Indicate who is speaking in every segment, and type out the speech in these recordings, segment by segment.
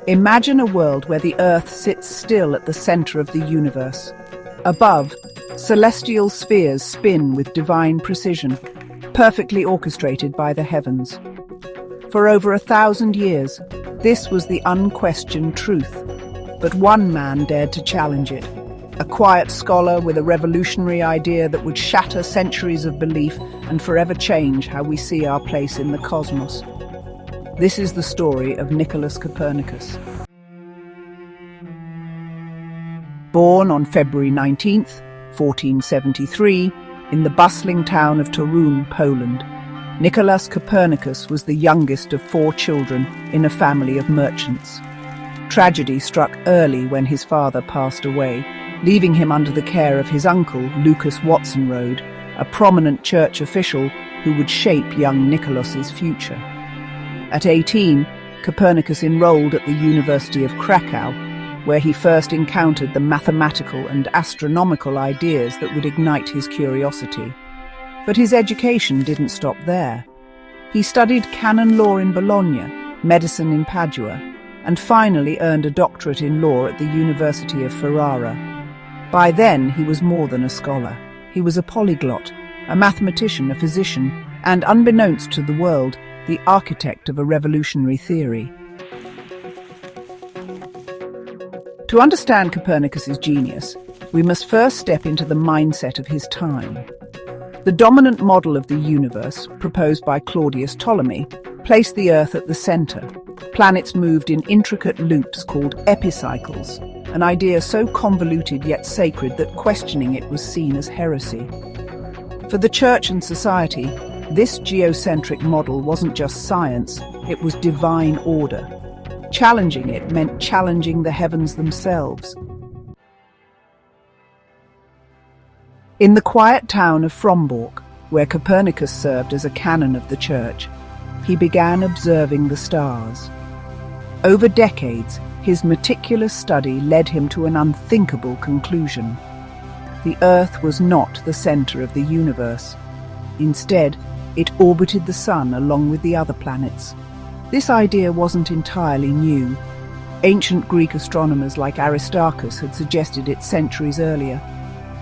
Speaker 1: Imagine a world where the Earth sits still at the center of the universe. Above, celestial spheres spin with divine precision, perfectly orchestrated by the heavens. For over 1,000 years, this was the unquestioned truth. But one man dared to challenge it. A quiet scholar with a revolutionary idea that would shatter centuries of belief and forever change how we see our place in the cosmos. This is the story of Nicolaus Copernicus. Born on February 19th, 1473, in the bustling town of Toruń, Poland, Nicolaus Copernicus was the youngest of 4 children in a family of merchants. Tragedy struck early when his father passed away, leaving him under the care of his uncle, Lucas Watsonrode, a prominent church official who would shape young Nicolaus's future. At 18, Copernicus enrolled at the University of Krakow, where he first encountered the mathematical and astronomical ideas that would ignite his curiosity. But his education didn't stop there. He studied canon law in Bologna, medicine in Padua, and finally earned a doctorate in law at the University of Ferrara. By then, he was more than a scholar. He was a polyglot, a mathematician, a physician, and, unbeknownst to the world, the architect of a revolutionary theory. To understand Copernicus's genius, we must first step into the mindset of his time. The dominant model of the universe, proposed by Claudius Ptolemy, placed the Earth at the center. Planets moved in intricate loops called epicycles, an idea so convoluted yet sacred that questioning it was seen as heresy. For the church and society, this geocentric model wasn't just science, it was divine order. Challenging it meant challenging the heavens themselves. In the quiet town of Frombork, where Copernicus served as a canon of the church, he began observing the stars. Over decades, his meticulous study led him to an unthinkable conclusion. The Earth was not the center of the universe. Instead, it orbited the Sun along with the other planets. This idea wasn't entirely new. Ancient Greek astronomers like Aristarchus had suggested it centuries earlier.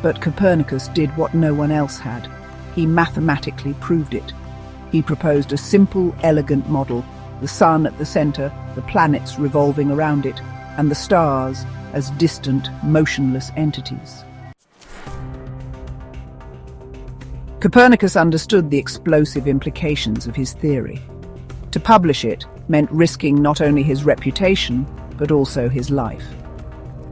Speaker 1: But Copernicus did what no one else had. He mathematically proved it. He proposed a simple, elegant model, the Sun at the center, the planets revolving around it, and the stars as distant, motionless entities. Copernicus understood the explosive implications of his theory. To publish it meant risking not only his reputation, but also his life.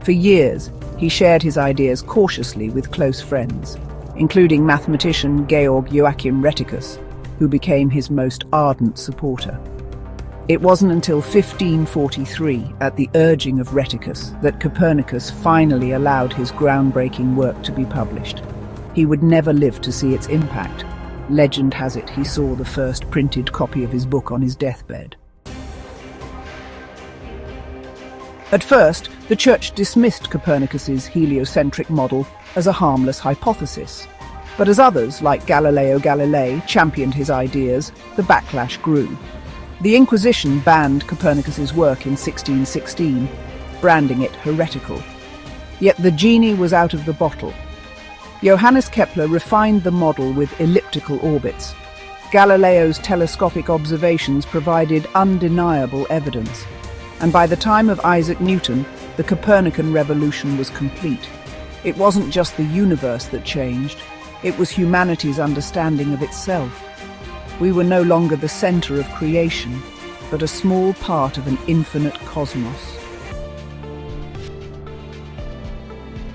Speaker 1: For years, he shared his ideas cautiously with close friends, including mathematician Georg Joachim Rheticus, who became his most ardent supporter. It wasn't until 1543, at the urging of Rheticus, that Copernicus finally allowed his groundbreaking work to be published. He would never live to see its impact. Legend has it he saw the first printed copy of his book on his deathbed. At first, the Church dismissed Copernicus's heliocentric model as a harmless hypothesis. But as others, like Galileo Galilei, championed his ideas, the backlash grew. The Inquisition banned Copernicus's work in 1616, branding it heretical. Yet the genie was out of the bottle. Johannes Kepler refined the model with elliptical orbits. Galileo's telescopic observations provided undeniable evidence. And by the time of Isaac Newton, the Copernican revolution was complete. It wasn't just the universe that changed, it was humanity's understanding of itself. We were no longer the center of creation, but a small part of an infinite cosmos.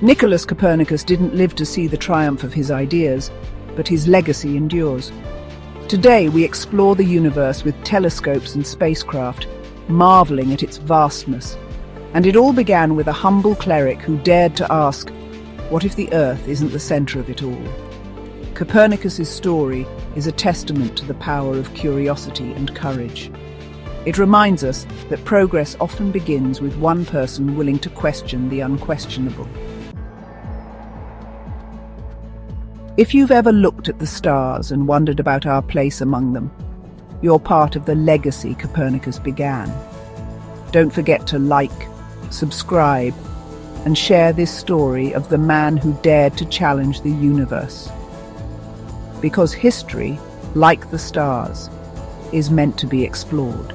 Speaker 1: Nicolaus Copernicus didn't live to see the triumph of his ideas, but his legacy endures. Today we explore the universe with telescopes and spacecraft, marveling at its vastness. And it all began with a humble cleric who dared to ask, what if the Earth isn't the center of it all? Copernicus's story is a testament to the power of curiosity and courage. It reminds us that progress often begins with one person willing to question the unquestionable. If you've ever looked at the stars and wondered about our place among them, You're part of the legacy Copernicus began. Don't forget to like, subscribe, and share this story of the man who dared to challenge the universe. Because history, like the stars, is meant to be explored.